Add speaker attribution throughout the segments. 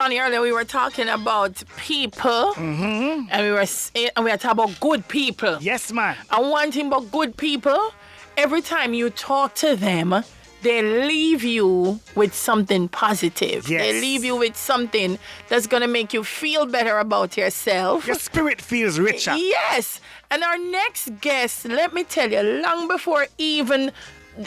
Speaker 1: Johnny, earlier we were talking about people, and we were talking about good people.
Speaker 2: Yes, man.
Speaker 1: And one thing about good people, every time you talk to them, they leave you with something positive.
Speaker 2: Yes.
Speaker 1: They leave you with something that's going to make you feel better about yourself.
Speaker 2: Your spirit feels richer.
Speaker 1: Yes. And our next guest, let me tell you, long before even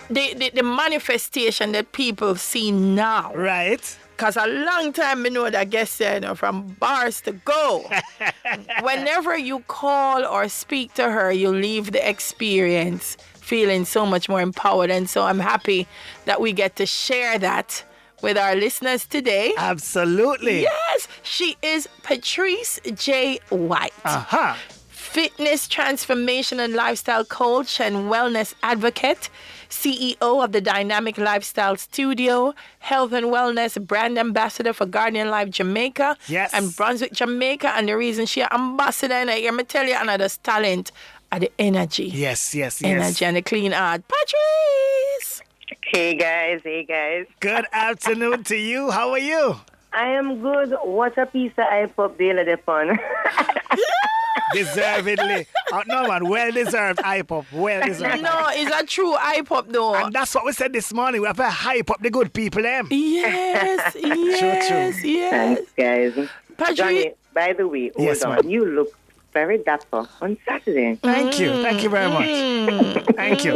Speaker 1: the manifestation that people see now.
Speaker 2: Right.
Speaker 1: Because a long time we know that guest, from bars to go. Whenever you call or speak to her, you leave the experience feeling so much more empowered. And so I'm happy that we get to share that with our listeners today.
Speaker 2: Absolutely.
Speaker 1: Yes, she is Patrice J. White. Fitness transformation and lifestyle coach and wellness advocate, CEO of the Dynamic Lifestyle Studio, health and wellness brand ambassador for Guardian Life Jamaica and Brunswick, Jamaica. And the reason she ambassador, and I hear me tell you, another talent are the energy.
Speaker 2: Yes.
Speaker 1: Energy and the clean heart. Patrice!
Speaker 3: Hey guys.
Speaker 2: Good afternoon to you. How are you?
Speaker 3: I am good. What a piece of iPop deal of the fun.
Speaker 2: Deservedly. No, man, well deserved iPop. Well deserved.
Speaker 1: No, it's a true iPop though.
Speaker 2: And that's what we said this morning. We have to hype up the good people, them.
Speaker 1: Yes.
Speaker 2: True.
Speaker 3: Thanks, guys.
Speaker 1: Patrice,
Speaker 3: Johnny, by the way, hold on.
Speaker 2: man.
Speaker 3: You look very dapper on Saturday.
Speaker 2: Thank you very much. Thank you.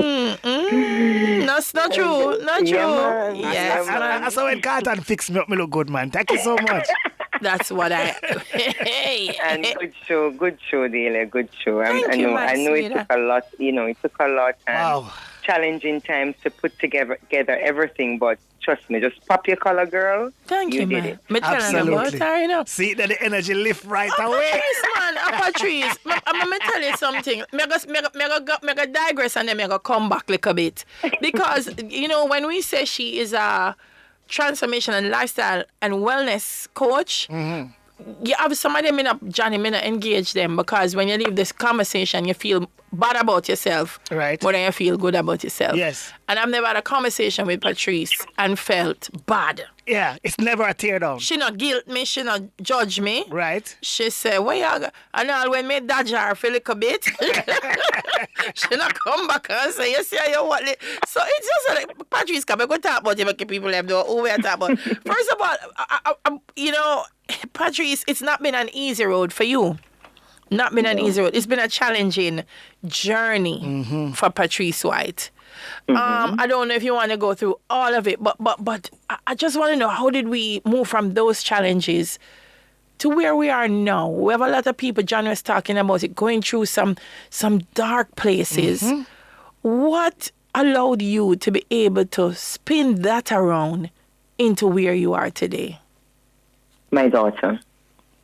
Speaker 1: That's not true. Not true.
Speaker 3: Yeah, man.
Speaker 1: Yes, man.
Speaker 2: That's how when Carlton fix me up, me look good, man. Thank you so much.
Speaker 1: That's what I. Hey.
Speaker 3: And good show, Dale. Good show.
Speaker 1: Thank
Speaker 3: I
Speaker 1: you,
Speaker 3: know.
Speaker 1: my
Speaker 3: I know it
Speaker 1: sweetheart.
Speaker 3: took a lot. It took a lot. And
Speaker 2: Wow.
Speaker 3: challenging times to put together everything. But trust me, just pop your color, girl.
Speaker 1: Thank you,
Speaker 3: did
Speaker 1: man.
Speaker 3: it.
Speaker 1: Me telling you about
Speaker 2: Absolutely.
Speaker 1: her, you know.
Speaker 2: See that the energy lift right away.
Speaker 1: Patrice, man, Patrice. I'm going to tell you something. Me go digress and then me go come back a little bit. Because, when we say she is a transformation and lifestyle and wellness coach, you have some of them Johnny, me not engage them because when you leave this conversation, you feel bad about yourself.
Speaker 2: Right.
Speaker 1: More than you feel good about yourself.
Speaker 2: Yes.
Speaker 1: And I've never had a conversation with Patrice and felt bad.
Speaker 2: Yeah, it's never a tear down.
Speaker 1: She not guilt me, she not judge me.
Speaker 2: Right.
Speaker 1: She said, where you go? And all when me dodge her for a little bit, she not come back and say, you see you what? So it's just like, Patrice, come go talk about you, but people have no who we are talking about. First of all, Patrice, it's not been an easy road for you. Not been an easy road. It's been a challenging journey for Patrice White. I don't know if you want to go through all of it, but I just want to know, how did we move from those challenges to where we are now? We have a lot of people, John was talking about it, going through some dark places. What allowed you to be able to spin that around into where you are today?
Speaker 3: My daughter.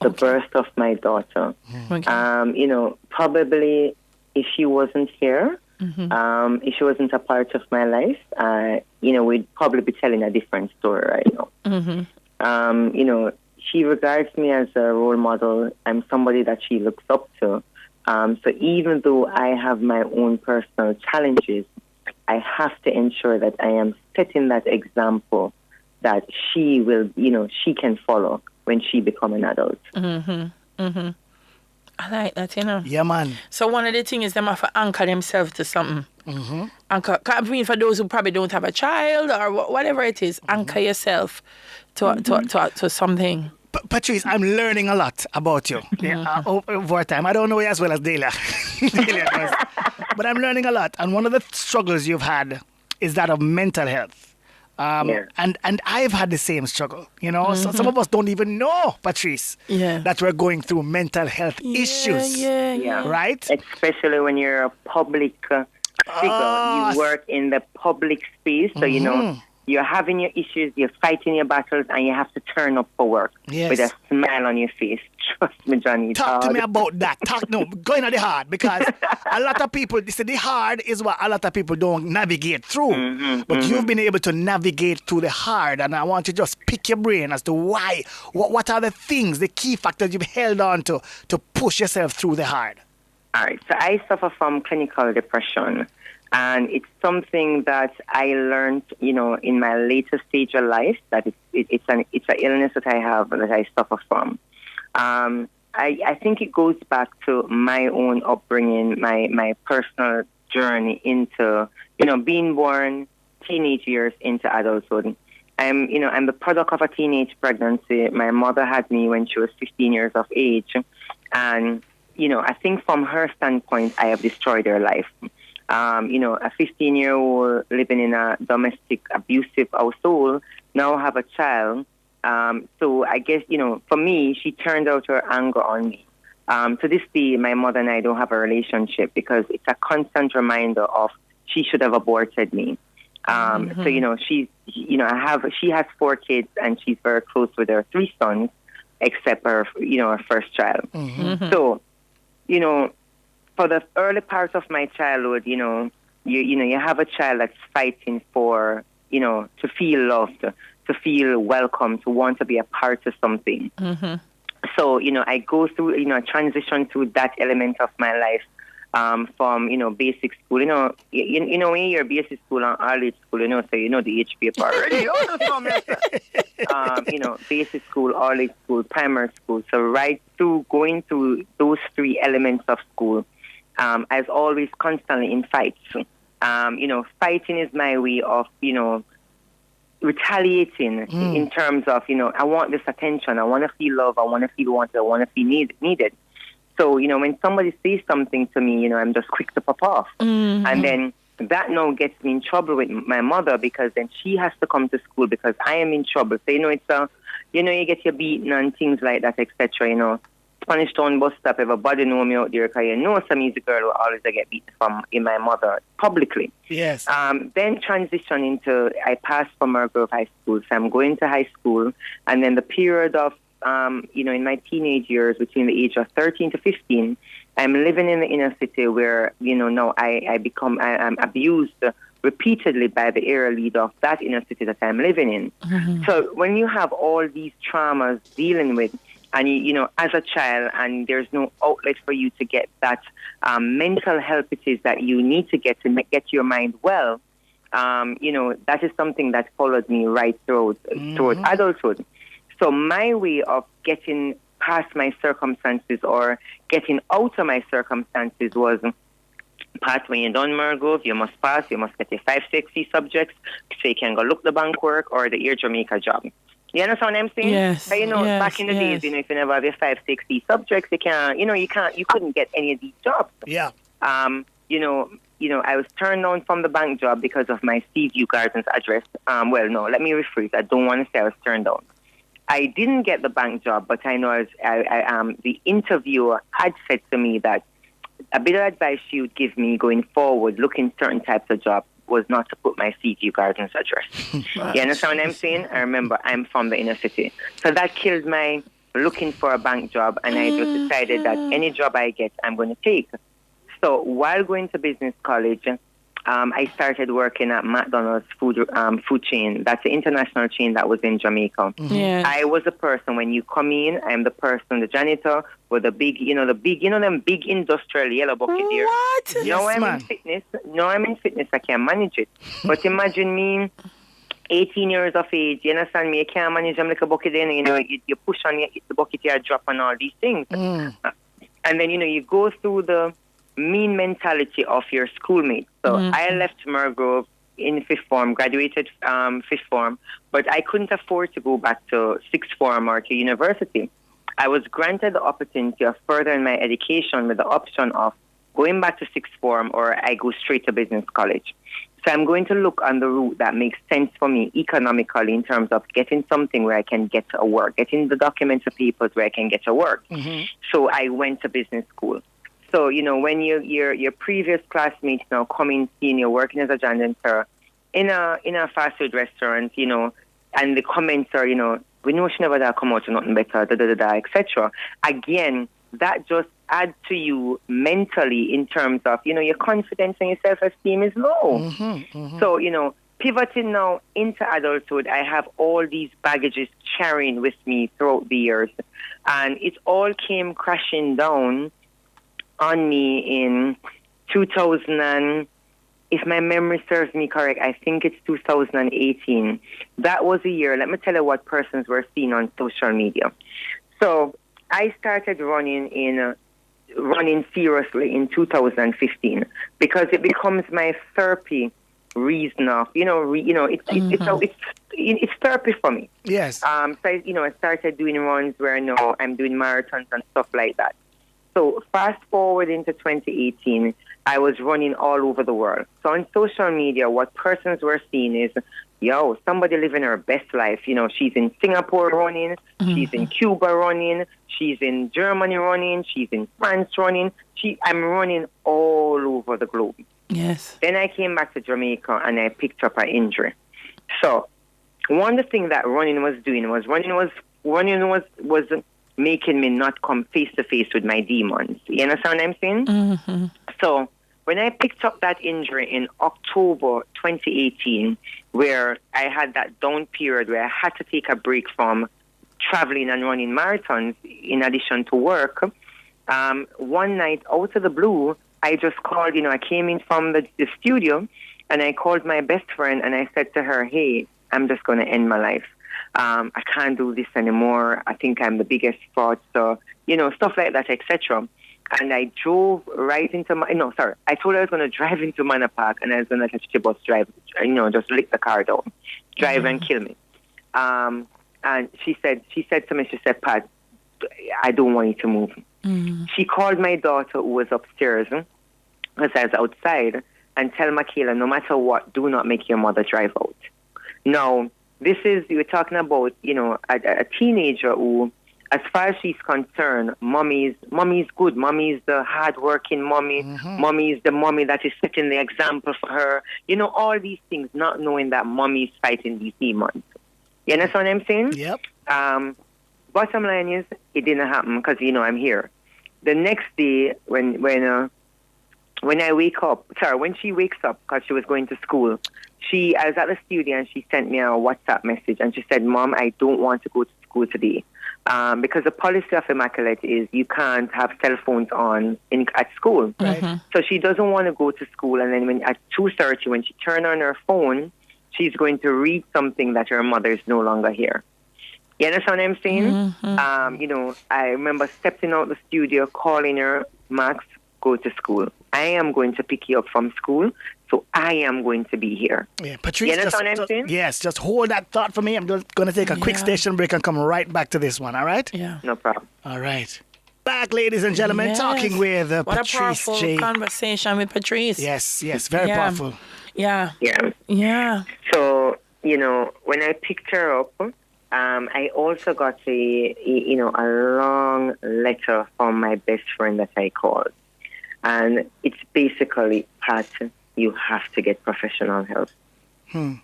Speaker 3: The birth of my daughter.
Speaker 1: Okay.
Speaker 3: Probably if she wasn't here, if she wasn't a part of my life, we'd probably be telling a different story right now. She regards me as a role model. I'm somebody that she looks up to. So even though I have my own personal challenges, I have to ensure that I am setting that example that she will, she can follow when she become an adult.
Speaker 1: I like that,
Speaker 2: Yeah, man.
Speaker 1: So one of the things is them have to anchor themselves to something. Anchor, I mean, for those who probably don't have a child or whatever it is, anchor yourself to something.
Speaker 2: Patrice, I'm learning a lot about you over time. I don't know you as well as Delia. Delia does. But I'm learning a lot. And one of the struggles you've had is that of mental health. And I've had the same struggle, So some of us don't even know, Patrice, that we're going through mental health issues.
Speaker 1: Yeah.
Speaker 2: Right?
Speaker 3: Especially when you're a public figure. You work in the public space, so, you're having your issues, you're fighting your battles, and you have to turn up for work with a smile on your face. Trust me, Johnny.
Speaker 2: Talk to me about that. Going at the hard, because a lot of people, they say the hard is what a lot of people don't navigate through. But you've been able to navigate through the hard, and I want to just pick your brain as to why. What are the things, the key factors you've held on to push yourself through the hard?
Speaker 3: All right. So I suffer from clinical depression. And it's something that I learned, in my later stage of life, that it's an illness that I have, that I suffer from. I think it goes back to my own upbringing, my personal journey into, being born, teenage years into adulthood. I'm the product of a teenage pregnancy. My mother had me when she was 15 years of age. And, I think from her standpoint, I have destroyed her life. A 15-year-old living in a domestic abusive household, now have a child. So I guess, for me, she turned out her anger on me. To this day, my mother and I don't have a relationship because it's a constant reminder of she should have aborted me. So, she has 4 kids and she's very close with her 3 sons, except her first child. So, for the early part of my childhood, you have a child that's fighting for, to feel loved, to feel welcome, to want to be a part of something. So, I go through, transition through that element of my life from, basic school. When you're basic school and early school, so the HPA part already. Basic school, early school, primary school. So right through going through those 3 elements of school, I was always constantly in fights. Fighting is my way of, retaliating in terms of, I want this attention. I want to feel love. I want to feel wanted. I want to feel needed. So, when somebody says something to me, I'm just quick to pop off. And then that now gets me in trouble with my mother because then she has to come to school because I am in trouble. So, it's you get your beaten and things like that, etc., Spanish Town bus stop, everybody know me out there because some music girl will always get beaten from in my mother publicly.
Speaker 2: Yes.
Speaker 3: Then transition into, I passed from Mergrove High School, so I'm going to high school, and then the period of, in my teenage years, between the age of 13 to 15, I'm living in the inner city where, now I'm abused repeatedly by the area leader of that inner city that I'm living in. So when you have all these traumas dealing with, and as a child, and there's no outlet for you to get that mental health it is that you need to get your mind well, that is something that followed me right through adulthood. So my way of getting past my circumstances or getting out of my circumstances was, Pat, when you're done Mergrove, you must pass, you must get your 5 sexy subjects so you can go look the bank work or the Air Jamaica job. You understand what I'm saying?
Speaker 1: Yes.
Speaker 3: So, back in the days, if you never have your 5, 6 subjects, you couldn't get any of these jobs.
Speaker 2: Yeah.
Speaker 3: I was turned down from the bank job because of my Seaview Gardens address. Well, no, let me rephrase. I don't want to say I was turned down. I didn't get the bank job, but I know the interviewer had said to me that a bit of advice she would give me going forward, looking certain types of jobs, was not to put my Seaview Gardens address. You understand what I'm saying? I remember I'm from the inner city. So that killed my looking for a bank job, and I just decided that any job I get, I'm going to take. So while going to business college, I started working at McDonald's food chain. That's the international chain that was in Jamaica.
Speaker 1: Yes.
Speaker 3: I was the person, when you come in, I'm the person, the janitor, with the big, them big industrial yellow bucket there.
Speaker 1: What?
Speaker 3: No, I'm in fitness. I can't manage it. But imagine me, 18 years of age, you understand me? I can't manage them like a bucket then, you push on the bucket, you drop on all these things. And then, you go through the mean mentality of your schoolmates. So I left Mergrove in 5th form, graduated 5th form, but I couldn't afford to go back to 6th form or to university. I was granted the opportunity of furthering my education with the option of going back to 6th form or I go straight to business college. So I'm going to look on the route that makes sense for me economically in terms of getting something where I can get to work, getting the documents or papers where I can get to work. So I went to business school. So, when your previous classmates now come in, seeing you working as a janitor in a fast food restaurant, and the comments are, we know she never da come out to nothing better, etc. Again, that just adds to you mentally in terms of, your confidence and your self-esteem is low. So, pivoting now into adulthood, I have all these baggages carrying with me throughout the years. And it all came crashing down on me in 2000 if my memory serves me correct, I think it's 2018. That was a year. Let me tell you what persons were seen on social media. So I started running seriously in 2015 because it becomes my therapy reason of, it's therapy for me.
Speaker 2: Yes.
Speaker 3: So I started doing runs where I'm doing marathons and stuff like that. So fast forward into 2018, I was running all over the world. So on social media, what persons were seeing is, somebody living her best life. She's in Singapore running, she's in Cuba running, she's in Germany running, she's in France running. I'm running all over the globe.
Speaker 1: Yes.
Speaker 3: Then I came back to Jamaica and I picked up an injury. So one of the things that running was doing was making me not come face to face with my demons. You understand what I'm saying?
Speaker 1: Mm-hmm.
Speaker 3: So when I picked up that injury in October 2018, where I had that down period where I had to take a break from traveling and running marathons in addition to work, one night out of the blue, I just called, I came in from the studio and I called my best friend and I said to her, hey, I'm just going to end my life. I can't do this anymore. I think I'm the biggest fraud. So, stuff like that, etc. And I drove right into I told her I was going to drive into Manor Park and I was going to let the bus drive, just lick the car down, drive and kill me. And she said to me, Pat, I don't want you to move.
Speaker 1: Mm-hmm.
Speaker 3: She called my daughter who was upstairs because I was outside and tell Michaela, no matter what, do not make your mother drive out. Now, you're talking about, a teenager who, as far as she's concerned, mommy's good. Mommy's the hard-working mommy.
Speaker 2: Mm-hmm.
Speaker 3: Mommy's the mommy that is setting the example for her. All these things, not knowing that mommy's fighting these demons. You understand what I'm saying?
Speaker 2: Yep.
Speaker 3: Bottom line is, it didn't happen because, I'm here. The next day, when I wake up, when she wakes up because she was going to school, I was at the studio and she sent me a WhatsApp message and she said, Mom, I don't want to go to school today. Because the policy of Immaculate is you can't have cell phones on at school.
Speaker 2: Right.
Speaker 1: Mm-hmm.
Speaker 3: So she doesn't want to go to school. And then at 2:30, when she turned on her phone, she's going to read something that her mother is no longer here. You understand what I'm saying?
Speaker 1: Mm-hmm.
Speaker 3: I remember stepping out the studio, calling her, Max, go to school. I am going to pick you up from school, so I am going to be here.
Speaker 2: Yeah, Patrice,
Speaker 3: You understand what I'm saying?
Speaker 2: yes, just hold that thought for me. I'm just going to take a quick station break and come right back to this one, all right?
Speaker 1: Yeah.
Speaker 3: No problem.
Speaker 2: All right. Back, ladies and gentlemen,
Speaker 1: Yes.
Speaker 2: talking with
Speaker 1: What
Speaker 2: Patrice
Speaker 1: a powerful
Speaker 2: J.
Speaker 1: conversation with Patrice.
Speaker 2: Yes, very powerful.
Speaker 1: Yeah.
Speaker 3: Yeah.
Speaker 1: Yeah.
Speaker 3: So, when I picked her up, I also got a long letter from my best friend that I called. And it's basically, Pat, you have to get professional help. You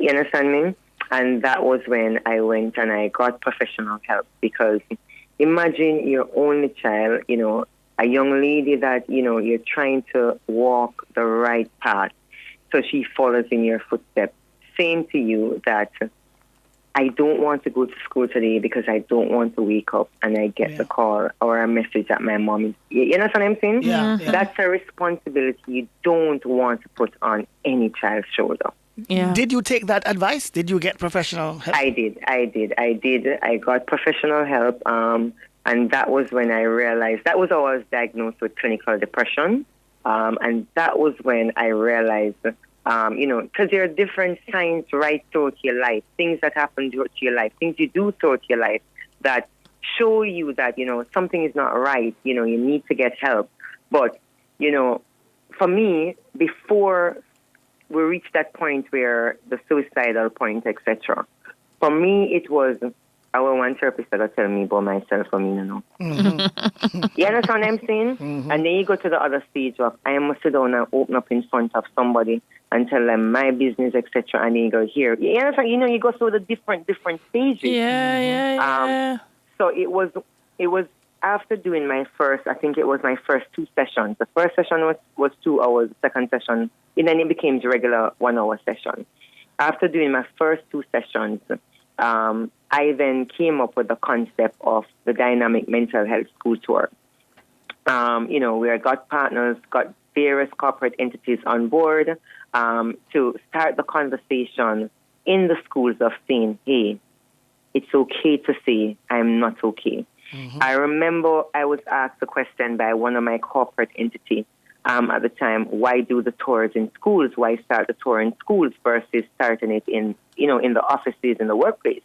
Speaker 3: understand me? And that was when I went and I got professional help because imagine your only child, a young lady that, you're trying to walk the right path. So she follows in your footsteps, saying to you that I don't want to go to school today because I don't want to wake up and I get the call or a message that my mom is... You know what I'm saying?
Speaker 2: Yeah.
Speaker 3: That's a responsibility you don't want to put on any child's shoulder.
Speaker 1: Yeah.
Speaker 2: Did you take that advice? Did you get professional help?
Speaker 3: I did. I got professional help. And that was when I realized... That was how I was diagnosed with clinical depression. And that was when I realized... because there are different signs right throughout your life, things that happen throughout your life, things you do throughout your life that show you that, something is not right, you need to get help. But, for me, before we reached that point where the suicidal point, etc., for me, it was, our one therapist that tell me about myself,
Speaker 2: Mm-hmm.
Speaker 3: You understand what I'm saying?
Speaker 2: Mm-hmm.
Speaker 3: And then you go to the other stage of, I must sit down and open up in front of somebody and tell them my business, etc. And then you go here. You understand? You go through the different stages.
Speaker 1: Yeah.
Speaker 3: So it was after doing my first, I think it was my first 2 sessions. The first session was 2 hours. The second session, and then it became the regular 1-hour session. After doing my first 2 sessions, I then came up with the concept of the Dynamic Mental Health School Tour. Where I got partners, got various corporate entities on board to start the conversation in the schools of saying, hey, it's okay to say I'm not okay. I remember I was asked a question by one of my corporate entities at the time, why do the tours in schools? Why start the tour in schools versus starting it in the offices, in the workplace?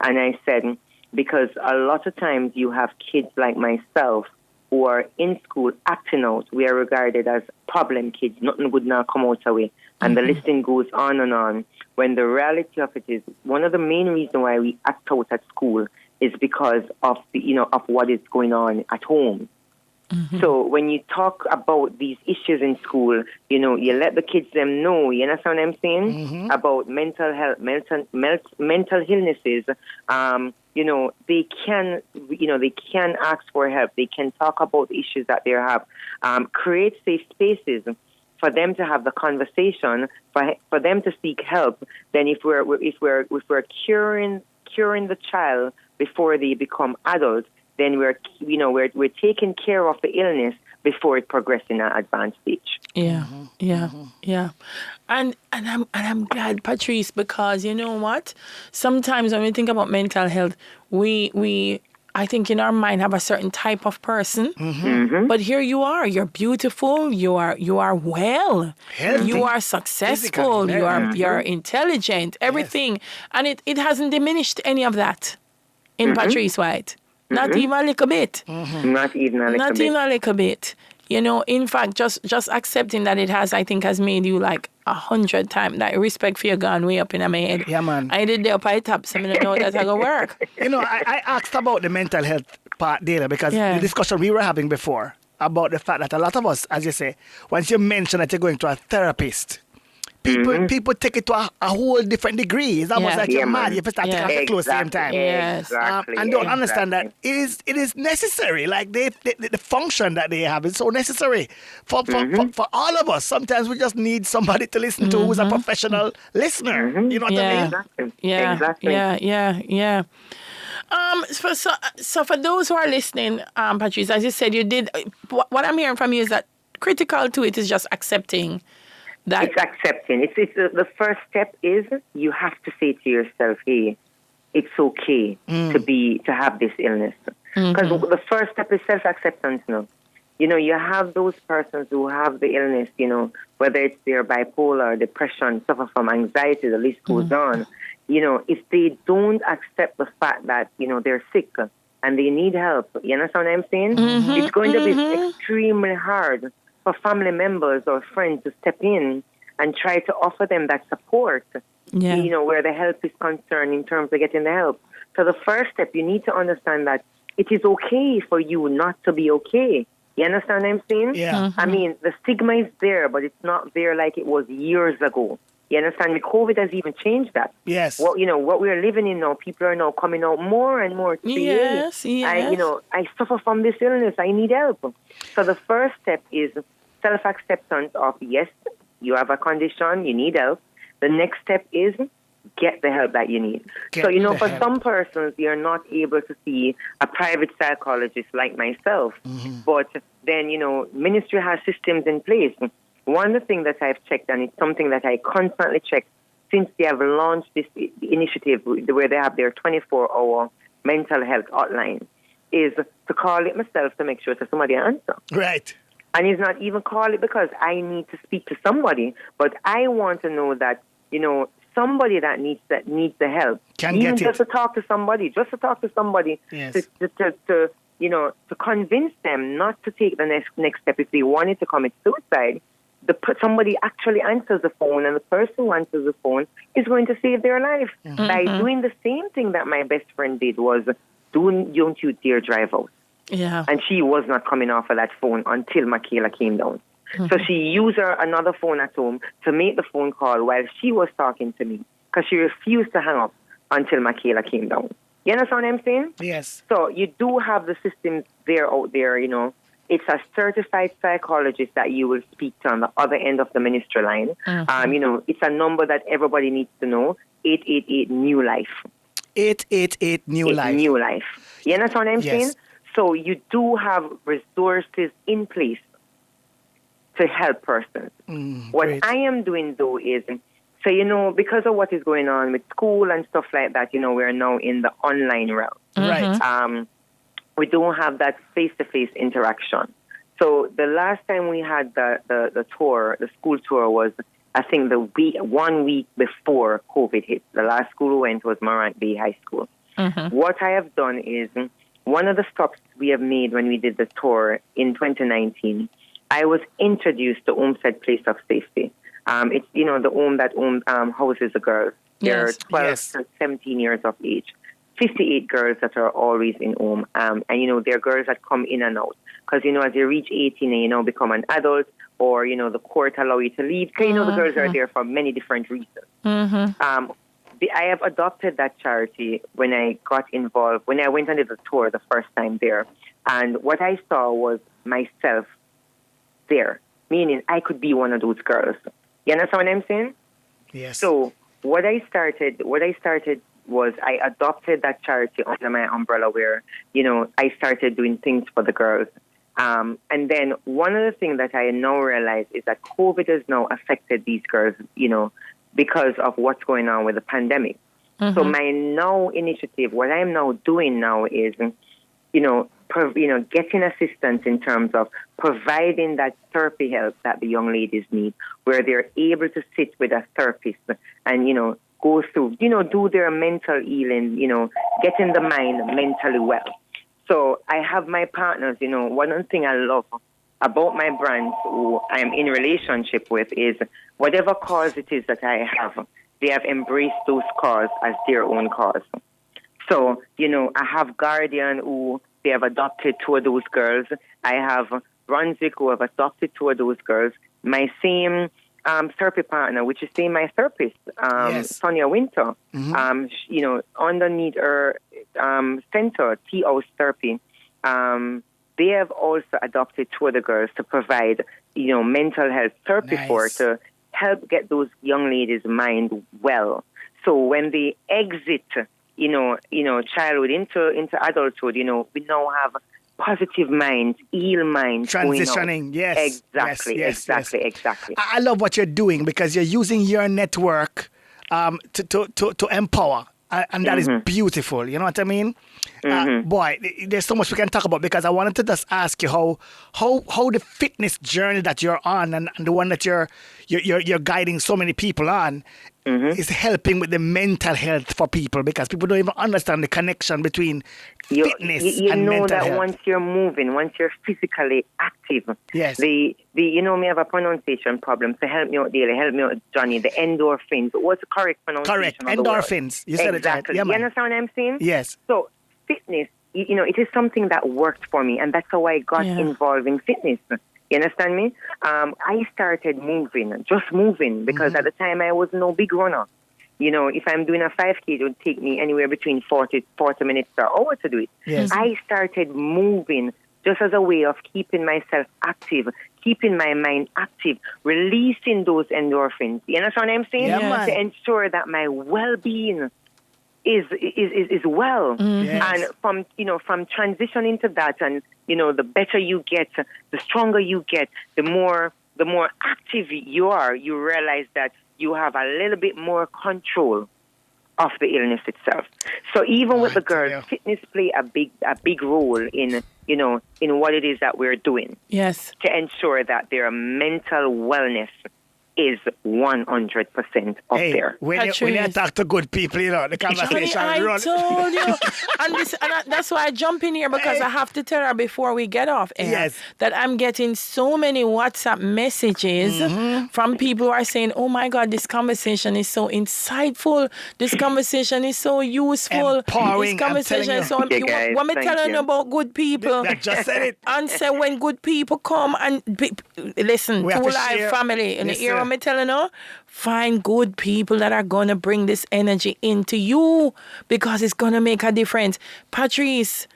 Speaker 3: And I said, because a lot of times you have kids like myself who are in school acting out. We are regarded as problem kids. Nothing good now come out away. And the listing goes on and on. When the reality of it is, one of the main reasons why we act out at school is because of of what is going on at home. So when you talk about these issues in school, you let the kids them know, you understand what I'm saying? About mental health, mental illnesses. They can ask for help. They can talk about the issues that they have. Create safe spaces for them to have the conversation, for them to seek help. Then if we're curing the child before they become adults, then we're taking care of the illness before it progresses in an advanced stage.
Speaker 1: Yeah. And I'm glad, Patrice, because you know what? Sometimes when we think about mental health, we I think in our mind have a certain type of person. But here you are. You're beautiful. You are well.
Speaker 2: Healthy.
Speaker 1: You are successful.
Speaker 2: Physically,
Speaker 1: You're intelligent. Everything, and it hasn't diminished any of that in Patrice White. Not even a little bit.
Speaker 3: Not even a little bit.
Speaker 1: In fact, just accepting that it has made you like 100 times. That respect for you gone way up in my head.
Speaker 2: Yeah, man.
Speaker 1: I did the up high top, so I don't know that's how to work.
Speaker 2: I asked about the mental health part there because the discussion we were having before about the fact that a lot of us, as you say, once you mention that you're going to a therapist, people take it to a whole different degree. It's almost like you're mad. You have to start taking the close at the same time.
Speaker 1: Yes.
Speaker 2: And don't understand that it is necessary. Like the function that they have is so necessary for all of us. Sometimes we just need somebody to listen to who's a professional listener. You know what I mean?
Speaker 3: Exactly.
Speaker 1: Yeah. So for those who are listening, Patrice, as you said, you did. What I'm hearing from you is that critical to it is just accepting.
Speaker 3: It's accepting. It's the first step is you have to say to yourself, hey, it's okay to have this illness. Because the first step is self-acceptance now. You have those persons who have the illness, whether it's their bipolar, depression, suffer from anxiety, the list goes on. If they don't accept the fact that, they're sick and they need help, you understand what I'm saying? It's going to be extremely hard for family members or friends to step in and try to offer them that support, where the help is concerned in terms of getting the help. So the first step, you need to understand that it is okay for you not to be okay. You understand what I'm saying?
Speaker 2: Yeah.
Speaker 3: I mean, the stigma is there, but it's not there like it was years ago. You understand? COVID has even changed that.
Speaker 2: Yes.
Speaker 3: What we're living in now, people are now coming out more and more to say,
Speaker 1: yes.
Speaker 3: I suffer from this illness. I need help. So the first step is self-acceptance of, yes, you have a condition, you need help. The next step is get the help that you need. For some persons, you're not able to see a private psychologist like myself. But then, ministry has systems in place. One of the things that I've checked, and it's something that I constantly check since they have launched this initiative where they have their 24-hour mental health hotline, is to call it myself to make sure that somebody answers.
Speaker 2: Right.
Speaker 3: And it's not even call it because I need to speak to somebody, but I want to know that, somebody that needs the help.
Speaker 2: Can
Speaker 3: even
Speaker 2: get
Speaker 3: just
Speaker 2: it.
Speaker 3: to talk to somebody,
Speaker 2: Yes.
Speaker 3: to convince them not to take the next step if they wanted to commit suicide. Somebody actually answers the phone, and the person who answers the phone is going to save their life by doing the same thing that my best friend did was, don't you dare drive out.
Speaker 1: Yeah.
Speaker 3: And she was not coming off of that phone until Michaela came down. So she used another phone at home to make the phone call while she was talking to me because she refused to hang up until Michaela came down. You understand what I'm saying?
Speaker 2: Yes.
Speaker 3: So you do have the systems out there, It's a certified psychologist that you will speak to on the other end of the ministry line. It's a number that everybody needs to know, 888 New Life.
Speaker 2: 888 New Life.
Speaker 3: New Life. You understand what I'm saying? So you do have resources in place to help persons. What
Speaker 2: great.
Speaker 3: I am doing, though, is, so, you know, because of what is going on with school and stuff like that, you know, we're now in the online realm.
Speaker 2: Right.
Speaker 3: We don't have that face-to-face interaction. So the last time we had the tour, the school tour, was, I think, 1 week before COVID hit. The last school we went was Morant Bay High School. What I have done is, one of the stops we have made when we did the tour in 2019, I was introduced to Homestead Place of Safety. It's, you know, the home that houses the girls. They're 12 to 17 years of age. 58 girls that are always in home. And, you know, they're girls that come in and out. Because, you know, as you reach 18 and, you know, become an adult, or, you know, the court allow you to leave. Because, you know, the girls are there for many different reasons. I have adopted that charity when I got involved, when I went on the tour the first time there. And what I saw was myself there, meaning I could be one of those girls. You understand what I'm saying?
Speaker 2: Yes.
Speaker 3: So what I started was I adopted that charity under my umbrella where, you know, I started doing things for the girls. And then one of the things that I now realize is that COVID has now affected these girls, you know, because of what's going on with the pandemic. So my now initiative, what I'm now doing now is, you know, getting assistance in terms of providing that therapy help that the young ladies need, where they're able to sit with a therapist and, you know, go through, you know, do their mental healing, you know, getting the mind mentally well. So I have my partners, you know, one thing I love about my brands who I'm in relationship with is whatever cause it is that I have, they have embraced those cause as their own cause. So, you know, I have Guardian who they have adopted two of those girls. I have Brunswick who have adopted two of those girls. My same therapy partner, which is my therapist, Sonia Winter, you know, underneath her center, Tea House Therapy, they have also adopted two of the girls to provide, you know, mental health therapy for, to help get those young ladies' mind well. So when they exit, you know, childhood into adulthood, you know, we now have positive minds, heal minds.
Speaker 2: Transitioning, yes.
Speaker 3: Exactly.
Speaker 2: I love what you're doing because you're using your network to empower. And that is beautiful. You know what I mean? Boy, there's so much we can talk about because I wanted to just ask you how the fitness journey that you're on and the one that you're guiding so many people on is helping with the mental health for people because people don't even understand the connection between fitness and mental health. You know that once you're moving, once you're physically active, you know, me have a pronunciation problem, so help me out daily, help me out, Johnny, the endorphins. What's the correct pronunciation? Correct, endorphins. You said
Speaker 3: exactly.
Speaker 2: it right. Yeah,
Speaker 3: you understand what I'm saying?
Speaker 2: Yes.
Speaker 3: So fitness, you know, it is something that worked for me, and that's how I got involved in fitness. You understand me? I started just moving, because at the time I was no big runner. You know, if I'm doing a 5K, it would take me anywhere between 40 minutes to an hour to do it.
Speaker 2: Yes.
Speaker 3: I started moving just as a way of keeping myself active, keeping my mind active, releasing those endorphins. You understand what I'm saying?
Speaker 2: Yeah,
Speaker 3: to ensure that my well-being is well.
Speaker 2: Yes.
Speaker 3: And from transitioning to that, and you know, the better you get, the stronger you get, the more active you are, you realize that you have a little bit more control of the illness itself. So even with the girls, fitness play a big role in, you know, in what it is that we're doing.
Speaker 1: Yes.
Speaker 3: To ensure that their mental wellness is 100% up there.
Speaker 2: When you talk to good people, you know, the conversation
Speaker 1: Johnny, I told you. That's why I jump in here, because I have to tell her before we get off air that I'm getting so many WhatsApp messages from people who are saying, oh my God, this conversation is so insightful. This conversation is so useful.
Speaker 2: Empowering.
Speaker 1: This conversation is so important. What me telling you about good people?
Speaker 2: I just said it.
Speaker 1: And say when good people come and listen, Two Live family in the era. I'm telling you, find good people that are going to bring this energy into you, because it's going to make a difference. Patrice,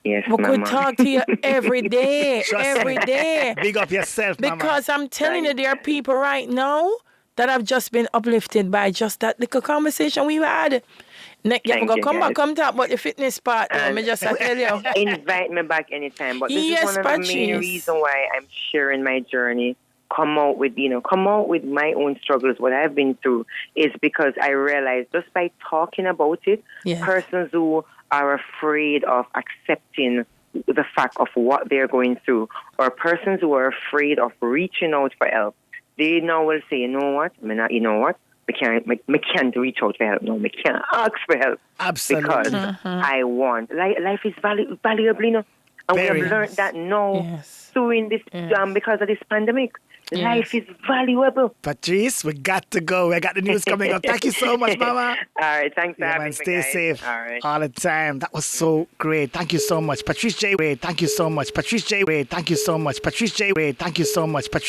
Speaker 1: we could talk to you every day,
Speaker 2: Big up yourself,
Speaker 1: because I'm telling you, there are people right now that have just been uplifted by just that little conversation we've had. Come talk about the fitness part. Let me just tell you.
Speaker 3: Invite me back anytime. But this is one of the main reasons why I'm sharing my journey come out with my own struggles, what I've been through, is because I realized just by talking about it,
Speaker 1: Yes.
Speaker 3: persons who are afraid of accepting the fact of what they're going through, or persons who are afraid of reaching out for help, they now will say, you know what, we can't reach out for help. No, we can't ask for help.
Speaker 2: Absolutely.
Speaker 3: Because I want. Life is valuable, you know. And
Speaker 2: Very.
Speaker 3: we have learned that now
Speaker 1: Yes.
Speaker 3: during this, because of this pandemic.
Speaker 1: Yes.
Speaker 3: Life is valuable.
Speaker 2: Patrice, we got to go. We got the news coming up. Thank you so much, Mama.
Speaker 3: All right, thanks for
Speaker 2: Yeah,
Speaker 3: having
Speaker 2: man,
Speaker 3: me,
Speaker 2: stay
Speaker 3: guys.
Speaker 2: safe
Speaker 3: All right.
Speaker 2: all the time. That was so great. Thank you so much. Patrice J. Wade, thank you so much. Patrice J. Wade, thank you so much. Patrice J. Wade, thank you so much. Patrice